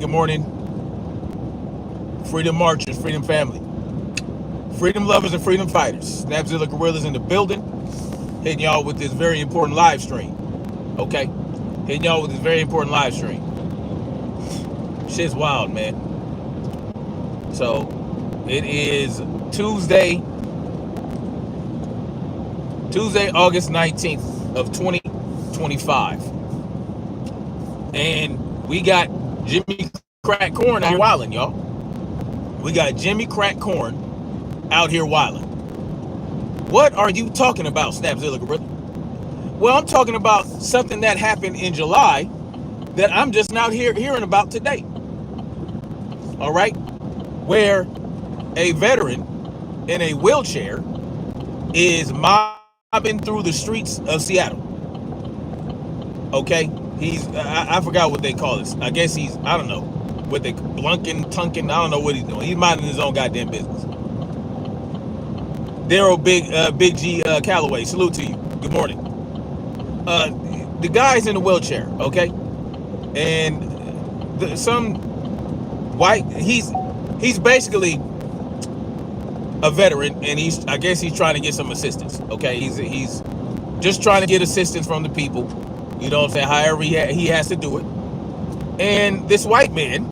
Good morning, freedom marchers, freedom family, freedom lovers, and freedom fighters. Snapzilla Gorillas in the building, hitting y'all with this very important live stream. Okay? Hitting y'all with this very important live stream. Shit's wild, man. So, it is Tuesday, August 19th of 2025. And we got Jimmy CRACKA Corn out here wilding, y'all. We got Jimmy CRACKA Corn out here wilding. What are you talking about, Snapzilla Gorilla? Well, I'm talking about something that happened in July that I'm just now hearing about today. All right? Where a veteran in a wheelchair is mobbing through the streets of Seattle. Okay? I forgot what they call this. I guess I don't know, what they, blunking, tunking, I don't know what he's doing. He's minding his own goddamn business. Daryl Big G Calloway, salute to you. Good morning. The guy's in a wheelchair, okay? And some white, he's basically a veteran, and I guess he's trying to get some assistance, okay? He's just trying to get assistance from the people. You know what I'm saying? However he has to do it. And this white man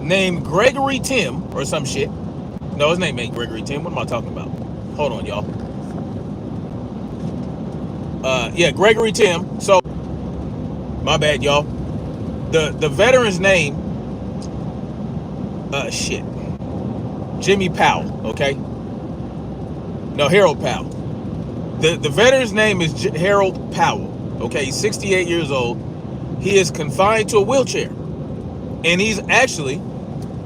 named Gregory Tim or some shit. No, his name ain't Gregory Tim. What am I talking about? Hold on, y'all. Yeah, Gregory Tim. So, my bad, y'all. The veteran's name, shit. Jimmy Powell, okay? No, Harold Powell. The veteran's name is Harold Powell. Okay, he's 68 years old. He is confined to a wheelchair. And he's actually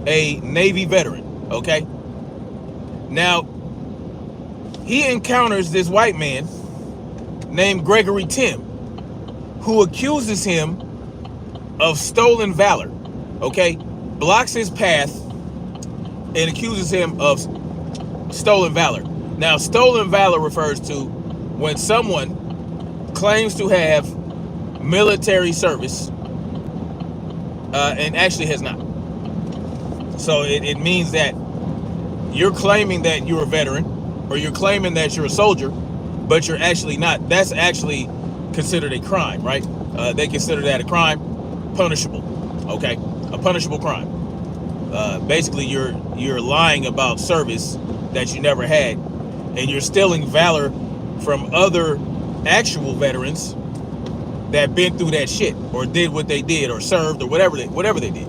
a Navy veteran, okay? Now, he encounters this white man named Gregory Tim, who accuses him of stolen valor, okay? Blocks his path and accuses him of stolen valor. Now, stolen valor refers to when someone claims to have military service and actually has not. So it means that you're claiming that you're a veteran, or you're claiming that you're a soldier, but you're actually not. That's actually considered a crime, right? They consider that a crime, punishable, okay? A punishable crime. Basically, you're lying about service that you never had, and you're stealing valor from other actual veterans that been through that shit, or did what they did, or served, or whatever they did.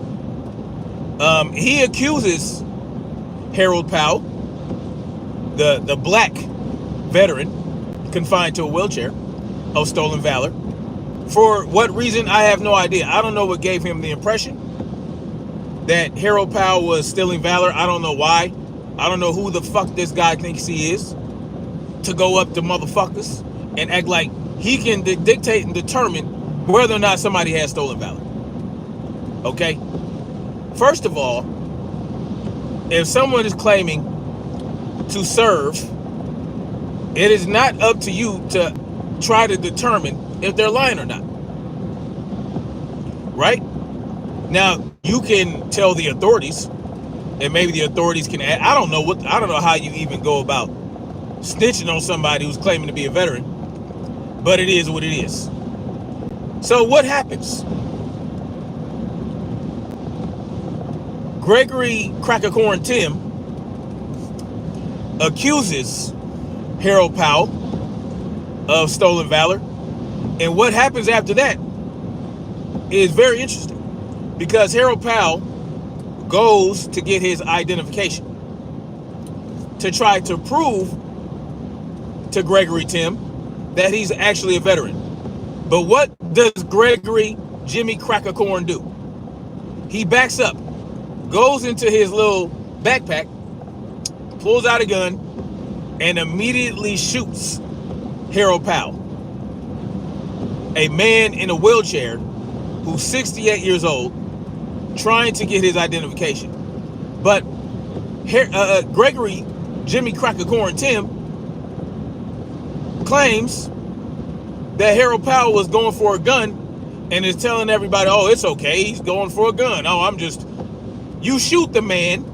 He accuses Harold Powell, the black veteran confined to a wheelchair, of stolen valor. For what reason, I have no idea. I don't know what gave him the impression that Harold Powell was stealing valor. I don't know why. I don't know who the fuck this guy thinks he is to go up to motherfuckers and act like he can dictate and determine whether or not somebody has stolen valor. Okay? First of all, if someone is claiming to serve, it is not up to you to try to determine if they're lying or not. Right? Now, you can tell the authorities, and maybe the authorities can add, I don't know how you even go about snitching on somebody who's claiming to be a veteran. But it is what it is. So what happens? Gregory CRACKA Corn Tim accuses Harold Powell of stolen valor. And what happens after that is very interesting, because Harold Powell goes to get his identification to try to prove to Gregory Tim that he's actually a veteran. But what does Gregory Jimmy CRACKA Corn do? He backs up, goes into his little backpack, pulls out a gun, and immediately shoots Harold Powell, a man in a wheelchair who's 68 years old, trying to get his identification. But Gregory Jimmy CRACKA Corn Tim claims that Harold Powell was going for a gun and is telling everybody, oh, it's okay, he's going for a gun. Oh, you shoot the man,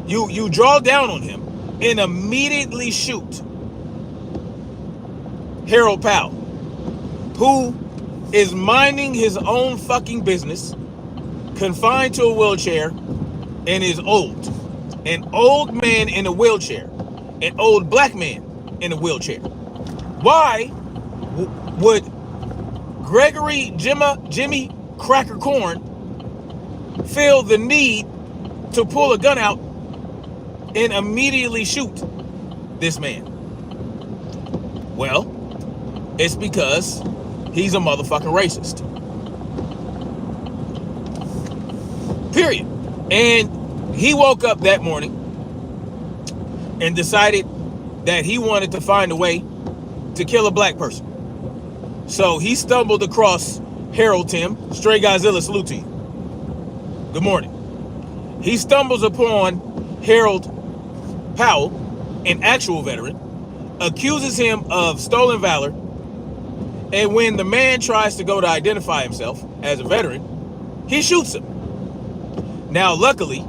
you draw down on him, and immediately shoot Harold Powell, who is minding his own fucking business, confined to a wheelchair, and is old. An old man in a wheelchair. An old black man in a wheelchair. Why would Jimmy CRACKA Corn feel the need to pull a gun out and immediately shoot this man? Well, it's because he's a motherfucking racist. Period. And he woke up that morning and decided that he wanted to find a way to kill a black person. So he stumbled across Harold Tim. Stray Godzilla, salute to you. Good morning. He stumbles upon Harold Powell, an actual veteran, accuses him of stolen valor, and when the man tries to go to identify himself as a veteran, he shoots him. Now, luckily,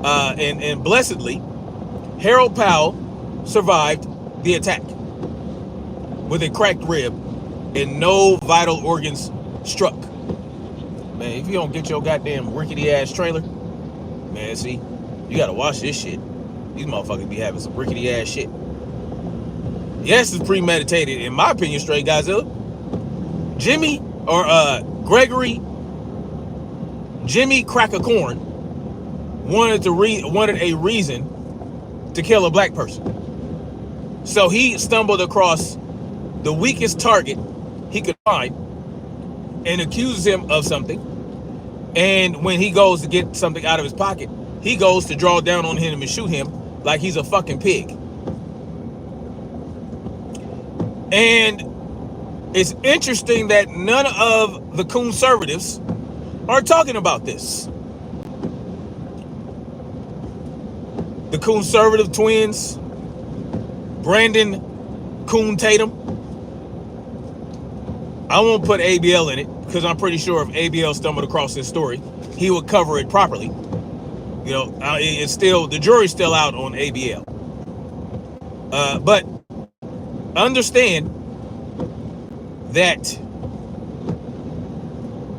and blessedly, Harold Powell survived the attack with a cracked rib and no vital organs struck. Man, if you don't get your goddamn rickety ass trailer, man, see, you gotta watch this shit. These motherfuckers be having some rickety ass shit. Yes, it's premeditated, in my opinion, Stray Godzilla. Jimmy CRACKA Corn wanted a reason to kill a black person. So he stumbled across the weakest target he could find and accuses him of something. And when he goes to get something out of his pocket, he goes to draw down on him and shoot him like he's a fucking pig. And it's interesting that none of the conservatives are talking about this. The conservative twins, Brandon Coon Tatum. I won't put ABL in it because I'm pretty sure if ABL stumbled across this story, he would cover it properly. You know, it's still, the jury's still out on ABL. But understand that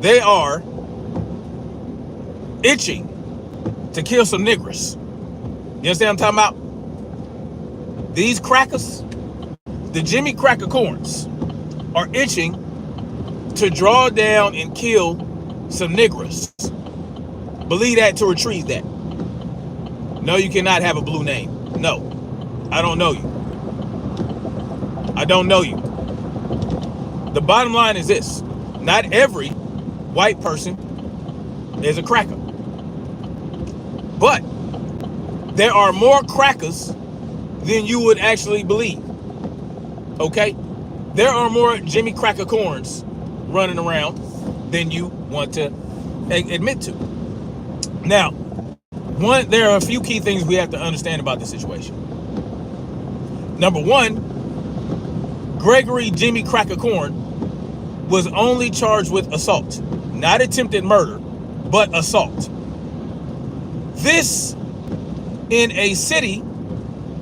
they are itching to kill some niggers. You understand what I'm talking about? These crackers, the Jimmy CRACKA Corns, are itching to draw down and kill some niggers. Believe that to retrieve that. No, you cannot have a blue name. No, I don't know you. I don't know you. The bottom line is this: not every white person is a cracker, but there are more crackers than you would actually believe. Okay, there are more Jimmy CRACKA Corns running around than you want to admit to. Now, there are a few key things we have to understand about this situation. Number one, Jimmy CRACKA Corn was only charged with assault, not attempted murder, but assault. This in a city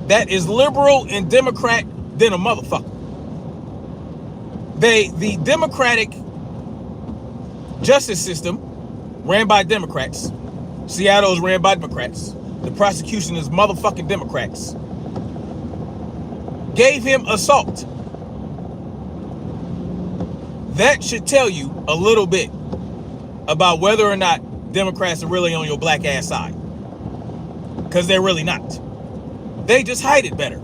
that is liberal and Democrat than a motherfucker. The Democratic justice system ran by Democrats. Seattle is ran by Democrats. The prosecution is motherfucking Democrats. Gave him assault. That should tell you a little bit about whether or not Democrats are really on your black ass side. Because they're really not. They just hide it better.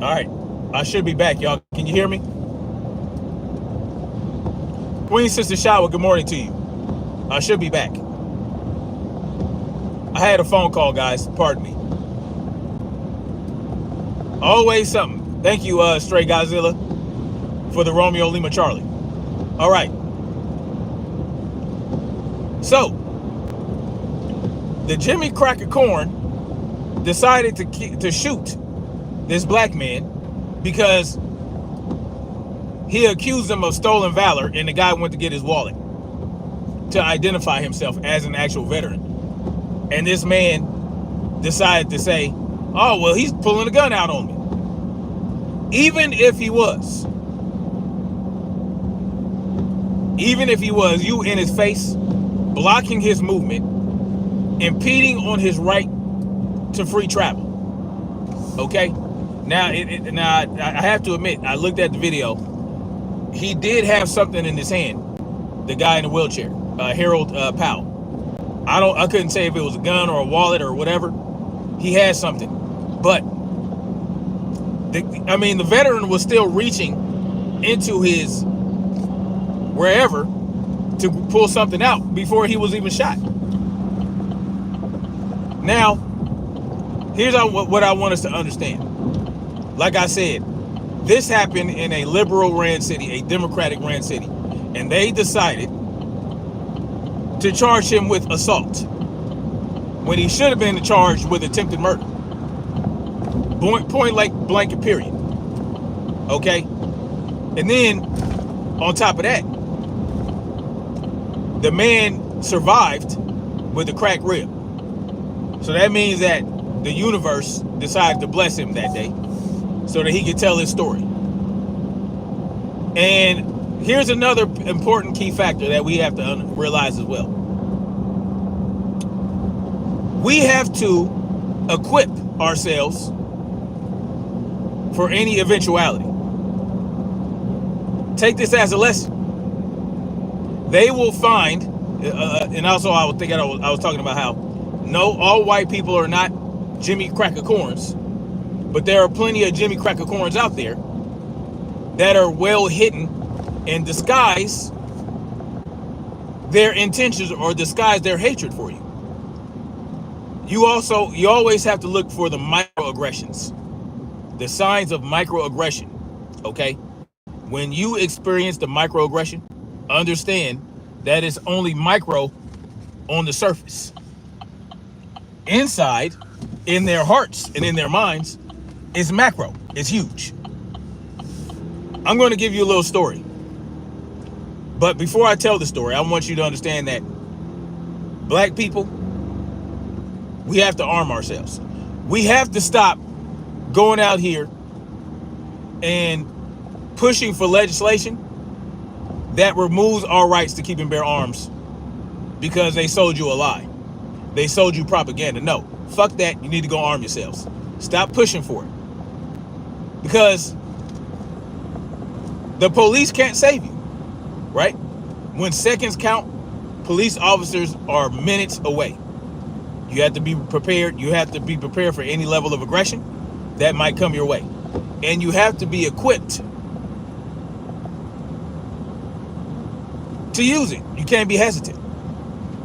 All right. I should be back, y'all. Can you hear me? Queen Sister Shower, good morning to you. I should be back. I had a phone call, guys. Pardon me. Always something. Thank you, Stray Godzilla, for the Romeo Lima Charlie. All right. So, the Jimmy CRACKA Corn decided to shoot this black man because he accused him of stolen valor, and the guy went to get his wallet to identify himself as an actual veteran. And this man decided to say, oh, well, he's pulling a gun out on me. Even if he was, you in his face, blocking his movement, impeding on his right to free travel. Okay? Now, I have to admit, I looked at the video. He did have something in his hand, the guy in the wheelchair, Harold Powell. I couldn't say if it was a gun or a wallet or whatever. He had something. But, the veteran was still reaching into his wherever to pull something out before he was even shot. Now, here's what I want us to understand. Like I said, this happened in a liberal ran city, a Democratic ran city, and they decided to charge him with assault when he should have been charged with attempted murder. Point blank period. Okay? And then, on top of that, the man survived with a cracked rib. So that means that the universe decided to bless him that day so that he could tell his story. And here's another important key factor that we have to realize as well. We have to equip ourselves for any eventuality. Take this as a lesson. They will find, and also I was talking about how no, all white people are not Jimmy CRACKA Corns, but there are plenty of Jimmy CRACKA Corns out there that are well hidden and disguise their intentions or disguise their hatred for you. You always have to look for the microaggressions, the signs of microaggression, okay? When you experience the microaggression, understand that it's only micro on the surface. Inside, in their hearts and in their minds, it's macro, it's huge. I'm going to give you a little story. But before I tell the story, I want you to understand that black people, we have to arm ourselves. We have to stop going out here and pushing for legislation that removes our rights to keep and bear arms because they sold you a lie. They sold you propaganda. No, fuck that. You need to go arm yourselves. Stop pushing for it. Because the police can't save you, right? When seconds count, police officers are minutes away. You have to be prepared. You have to be prepared for any level of aggression that might come your way. And you have to be equipped to use it. You can't be hesitant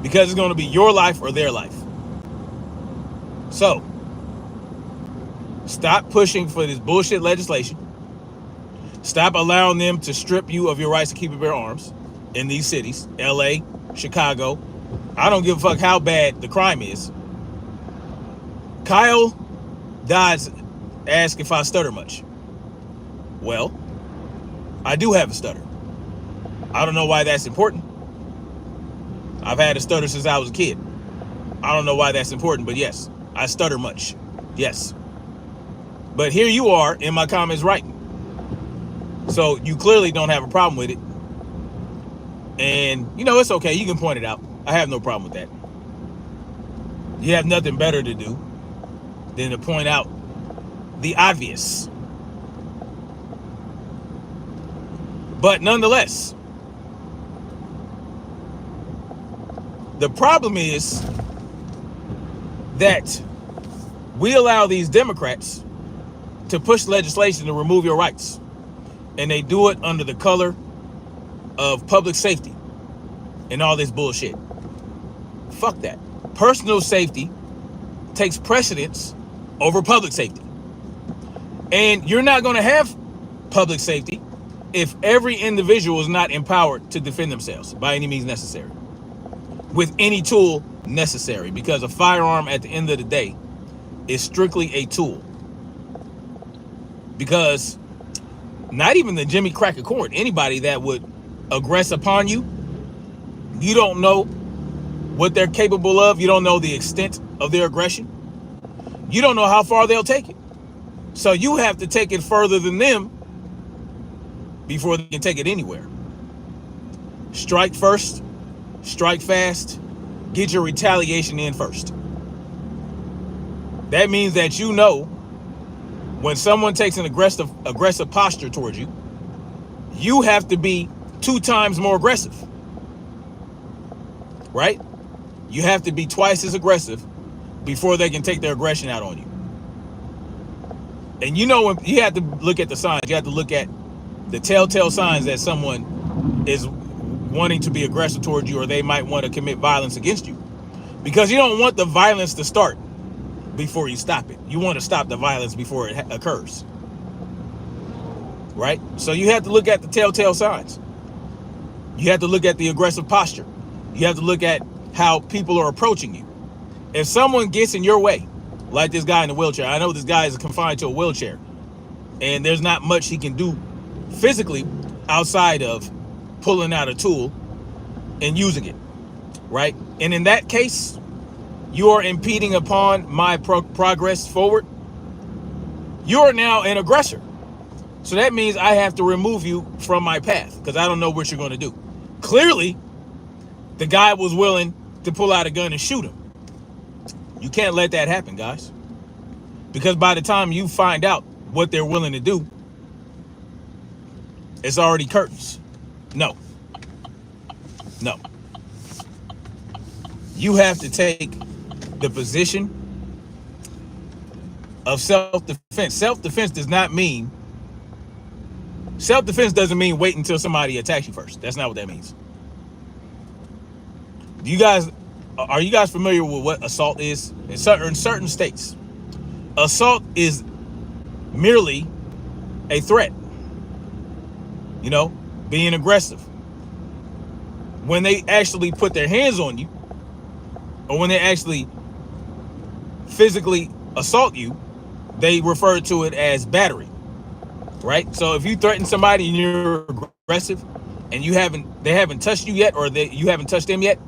because it's going to be your life or their life. So, stop pushing for this bullshit legislation. Stop allowing them to strip you of your rights to keep and bear arms in these cities, LA, Chicago. I don't give a fuck how bad the crime is. Kyle Dodds asked if I stutter much. Well, I do have a stutter. I don't know why that's important. I've had a stutter since I was a kid. I don't know why that's important, but yes, I stutter much. Yes. But here you are in my comments writing. So you clearly don't have a problem with it. And, it's okay. You can point it out. I have no problem with that. You have nothing better to do than to point out the obvious. But nonetheless, the problem is that we allow these Democrats to push legislation to remove your rights. And they do it under the color of public safety and all this bullshit. Fuck that. Personal safety takes precedence over public safety. And you're not going to have public safety if every individual is not empowered to defend themselves by any means necessary, with any tool necessary, because a firearm at the end of the day is strictly a tool. Because not even the Jimmy CRACKA Corn, anybody that would aggress upon you, you don't know what they're capable of. You don't know the extent of their aggression. You don't know how far they'll take it. So you have to take it further than them before they can take it anywhere. Strike first, strike fast, get your retaliation in first. That means that you know when someone takes an aggressive posture towards you, you have to be 2 times more aggressive, right? You have to be twice as aggressive before they can take their aggression out on you. And you know, when you have to look at the signs, you have to look at the telltale signs that someone is wanting to be aggressive towards you, or they might want to commit violence against you, because you don't want the violence to start before you stop it. You want to stop the violence before it occurs, right? So you have to look at the telltale signs. You have to look at the aggressive posture. You have to look at how people are approaching you. If someone gets in your way, like this guy in the wheelchair, I know this guy is confined to a wheelchair, and there's not much he can do physically outside of pulling out a tool and using it, right? And in that case, you are impeding upon my progress forward. You are now an aggressor. So that means I have to remove you from my path, because I don't know what you're going to do. Clearly, the guy was willing to pull out a gun and shoot him. You can't let that happen, guys. Because by the time you find out what they're willing to do, it's already curtains. No. No. You have to take the position of self-defense. Self-defense does not mean, self-defense doesn't mean wait until somebody attacks you first. That's not what that means. Are you guys familiar with what assault is? In certain states, assault is merely a threat. You know, being aggressive. When they actually put their hands on you, or when they actually physically assault you, they refer to it as battery, right? So if you threaten somebody and you're aggressive, and they haven't touched you yet, or you haven't touched them yet,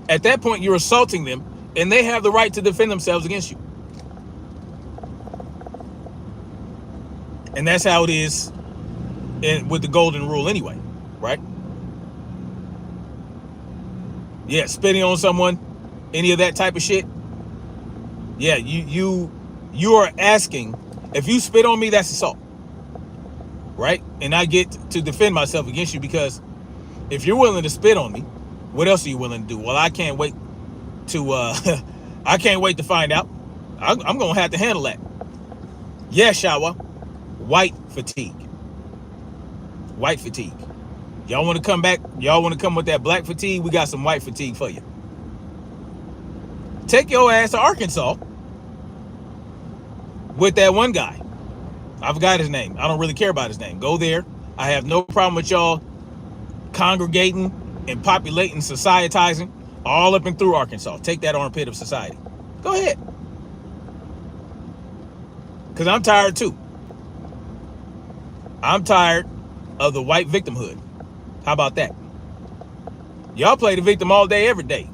at that point you're assaulting them, and they have the right to defend themselves against you. And that's how it is with the golden rule anyway, right? Yeah, spitting on someone, any of that type of shit. Yeah, you are asking, if you spit on me, that's assault, right? And I get to defend myself against you, because if you're willing to spit on me, what else are you willing to do? Well, I can't wait to I can't wait to find out. I'm gonna have to handle that. Yeah, shower. White fatigue. White fatigue. Y'all want to come back? Y'all want to come with that black fatigue? We got some white fatigue for you. Take your ass to Arkansas with that one guy. I forgot his name. I don't really care about his name. Go there. I have no problem with y'all congregating and populating, societizing all up and through Arkansas. Take that armpit of society. Go ahead. Because I'm tired too. I'm tired of the white victimhood. How about that? Y'all play the victim all day, every day.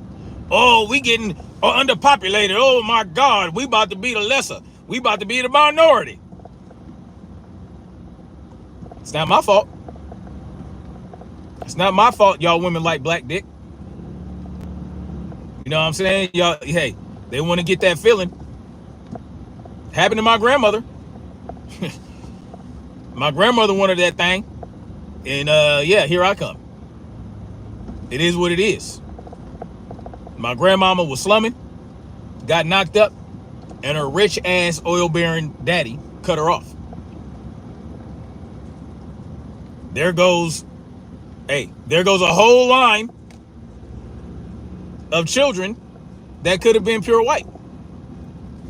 Oh, we getting underpopulated. Oh my God, we about to be the lesser. We about to be the minority. It's not my fault. It's not my fault y'all women like black dick. You know what I'm saying? Y'all, hey, they want to get that feeling. Happened to my grandmother. My grandmother wanted that thing. And yeah, here I come. It is what it is. My grandmama was slumming, got knocked up, and her rich ass oil bearing daddy cut her off. There goes a whole line of children that could have been pure white.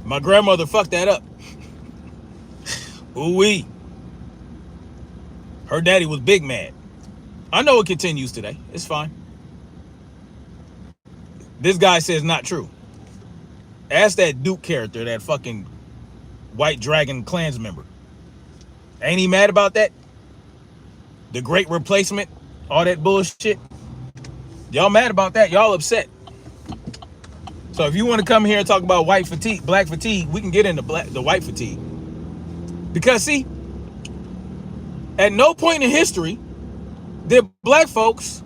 My grandmother fucked that up. Ooh-wee. Her daddy was big mad. I know it continues today. It's fine. This guy says not true. Ask that Duke character, that fucking White Dragon Clans member. Ain't he mad about that? The Great Replacement, all that bullshit. Y'all mad about that? Y'all upset. So if you want to come here and talk about white fatigue, black fatigue, we can get into the white fatigue. Because see, at no point in history did black folks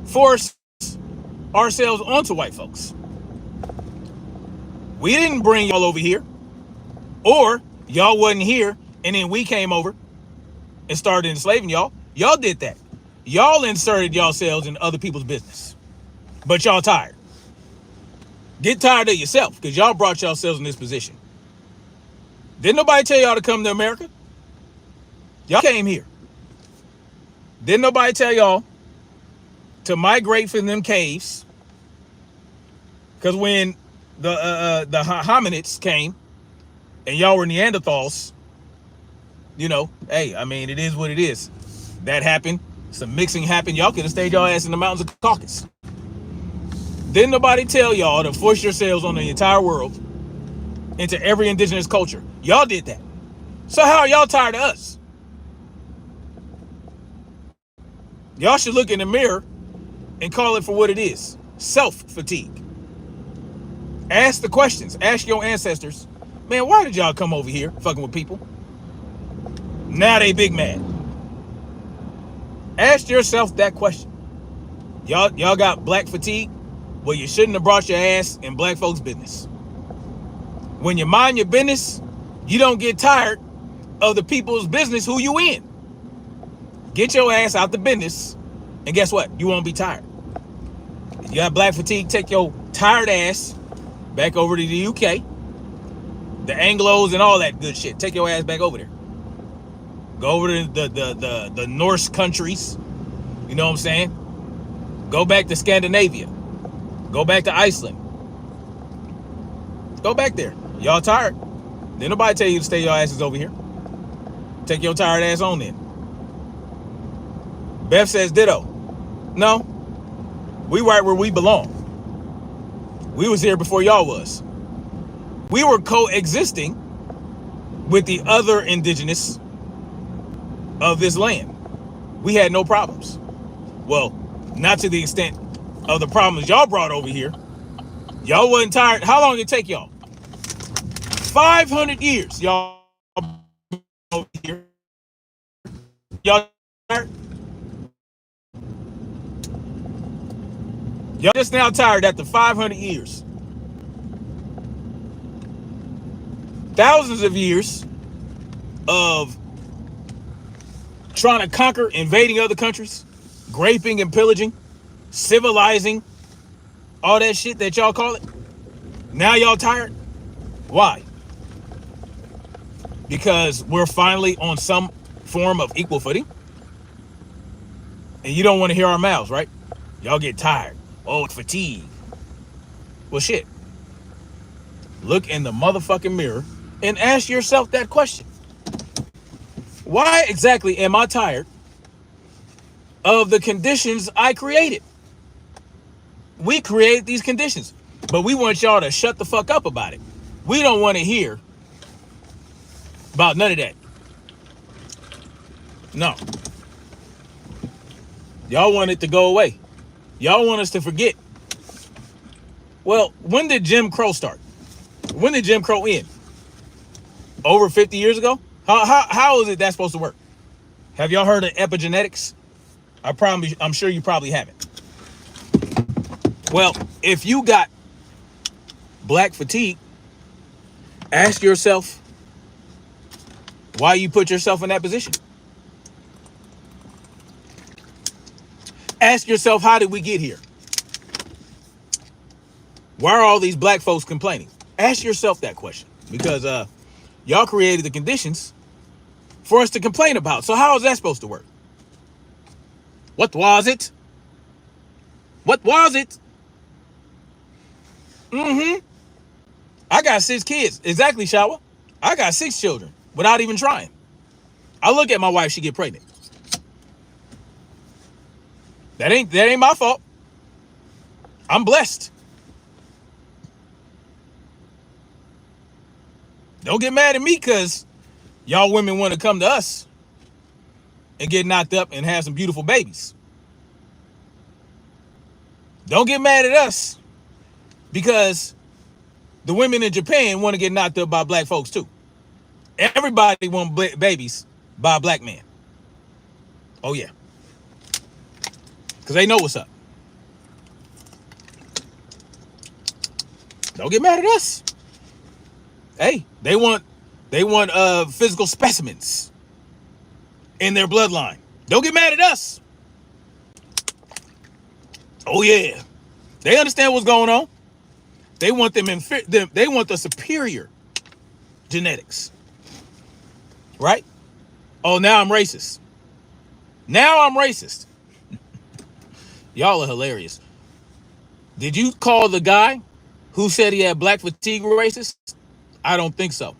force ourselves onto white folks. We didn't bring y'all over here, or y'all wasn't here and then we came over and started enslaving y'all. Y'all did that. Y'all inserted yourselves in other people's business, but y'all tired. Get tired of yourself, because y'all brought yourselves in this position. Didn't nobody tell y'all to come to America? Y'all came here. Didn't nobody tell y'all to migrate from them caves? Because when the hominids came and y'all were Neanderthals, you know, hey, I mean, it is what it is. That happened. Some mixing happened. Y'all could have stayed y'all ass in the mountains of Caucasus. Didn't nobody tell y'all to force yourselves on the entire world into every indigenous culture? Y'all did that. So how are y'all tired of us? Y'all should look in the mirror and call it for what it is. Self-fatigue. Ask the questions. Ask your ancestors, man, why did y'all come over here fucking with people? Now they big mad. Ask yourself that question. Y'all got black fatigue? Well, you shouldn't have brought your ass in black folks' business. When you mind your business, you don't get tired of the people's business who you in. Get your ass out the business, and guess what? You won't be tired. If you got black fatigue, take your tired ass back over to the UK, the Anglos and all that good shit. Take your ass back over there. Go over to the Norse countries. You know what I'm saying? Go back to Scandinavia. Go back to Iceland. Go back there. Y'all tired? Didn't nobody tell you to stay your asses over here. Take your tired ass on then. Beth says ditto. No. We right where we belong. We was here before y'all was. We were coexisting with the other indigenous of this land. We had no problems. Well, not to the extent of the problems y'all brought over here. Y'all wasn't tired. How long did it take y'all? 500 years y'all over here. Y'all tired? Y'all just now tired after 500 years. Thousands of years of trying to conquer, invading other countries, raping and pillaging, civilizing, all that shit that y'all call it. Now y'all tired? Why? Because we're finally on some form of equal footing? And you don't want to hear our mouths, right? Y'all get tired. Oh, it's fatigue. Well, shit. Look in the motherfucking mirror and ask yourself that question. Why exactly am I tired of the conditions I created? We created these conditions, but we want y'all to shut the fuck up about it. We don't want to hear about none of that. No. Y'all want it to go away. Y'all want us to forget. Well, when did Jim Crow start? When did Jim Crow end? Over 50 years ago? How is it that's supposed to work? Have y'all heard of epigenetics? I'm sure you probably haven't. Well, if you got black fatigue, ask yourself why you put yourself in that position. Ask yourself, how did we get here? Why are all these black folks complaining? Ask yourself that question, because Y'all created the conditions for us to complain about. So how is that supposed to work? What was it? What was it? I got 6 kids. Exactly, Shower. I got 6 children without even trying. I look at my wife, she get pregnant. That ain't my fault. I'm blessed. Don't get mad at me because y'all women want to come to us and get knocked up and have some beautiful babies. Don't get mad at us because the women in Japan want to get knocked up by black folks too. Everybody want babies by a black man. Oh yeah. Because they know what's up. Don't get mad at us. Hey, they want physical specimens in their bloodline. Don't get mad at us. Oh yeah. They understand what's going on. They want they want the superior genetics. Right? Oh, now I'm racist. Now I'm racist. Y'all are hilarious. Did you call the guy who said he had black fatigue racist? I don't think so.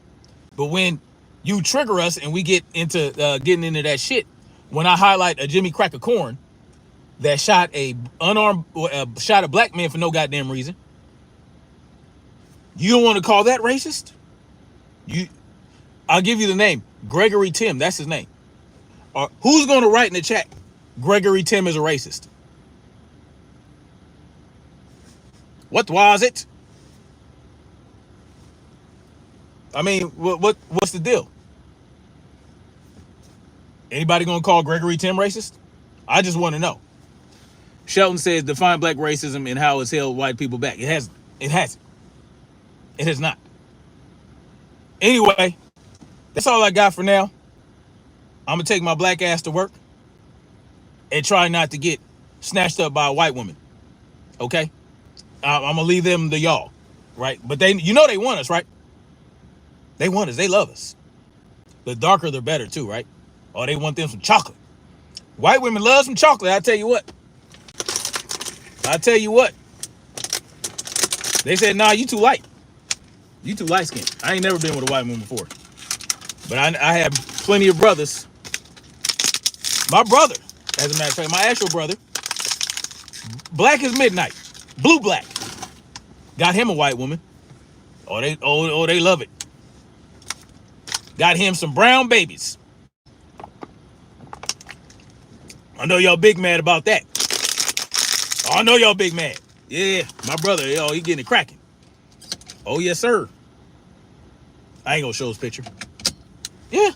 But when you trigger us and we get into getting into that shit, when I highlight a Jimmy CRACKA Corn that shot a black man for no goddamn reason, you don't want to call that racist? I'll give you the name. Gregory Tim, that's his name. Who's going to write in the chat, Gregory Tim is a racist? What was it? I mean, what's the deal? Anybody gonna call Gregory Tim racist? I just want to know. Shelton says define black racism and how it's held white people back. It hasn't. It hasn't. It has not. Anyway, that's all I got for now. I'm gonna take my black ass to work and try not to get snatched up by a white woman. Okay? I'm gonna leave them to y'all, right? But they want us, right? They want us. They love us. The darker, the better, too, right? Or they want them some chocolate. White women love some chocolate. I tell you what. They said, nah, you too light. You too light skinned. I ain't never been with a white woman before. But I have plenty of brothers. My brother, as a matter of fact, my actual brother, black as midnight, blue black, got him a white woman. They love it. Got him some brown babies. I know y'all big mad about that. I know y'all big mad. Yeah, my brother, he getting it cracking. Oh, yes, sir. I ain't gonna show his picture. Yeah.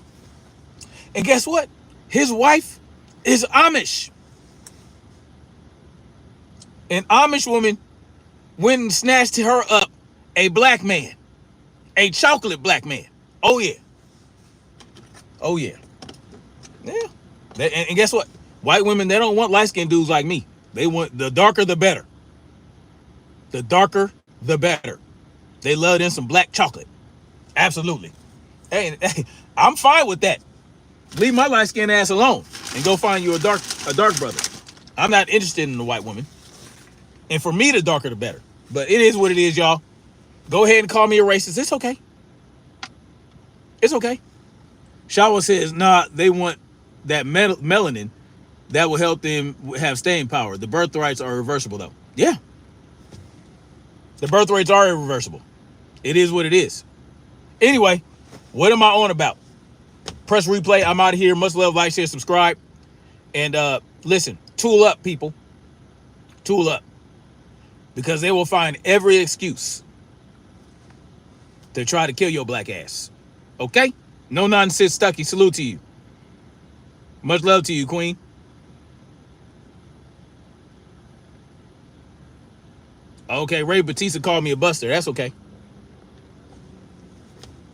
And guess what? His wife is Amish. An Amish woman went and snatched her up a black man. A chocolate black man. Oh, yeah. Oh, yeah. Yeah. And guess what? White women, they don't want light-skinned dudes like me. They want the darker, the better. The darker, the better. They love them some black chocolate. Absolutely. Hey, I'm fine with that. Leave my light-skinned ass alone and go find you a dark brother. I'm not interested in the white woman. And for me, the darker, the better. But it is what it is, y'all. Go ahead and call me a racist. It's okay. It's okay. Shawa says, nah, they want that melanin that will help them have staying power. The birthrights are reversible, though. Yeah. The birthrights are irreversible. It is what it is. Anyway, what am I on about? Press replay. I'm out of here. Much love, like, share, subscribe. And listen, tool up, people. Tool up. Because they will find every excuse to try to kill your black ass. Okay? No nonsense, Stucky. Salute to you. Much love to you, Queen. Okay, Ray Batista called me a buster. That's okay.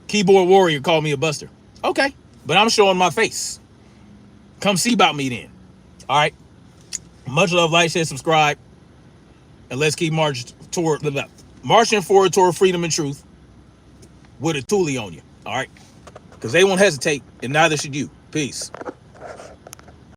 Keyboard Warrior called me a buster. Okay, but I'm showing my face. Come see about me then. All right. Much love, like, share, subscribe. And let's keep marching forward toward freedom and truth with a toolie on you. All right? Because they won't hesitate, and neither should you. Peace.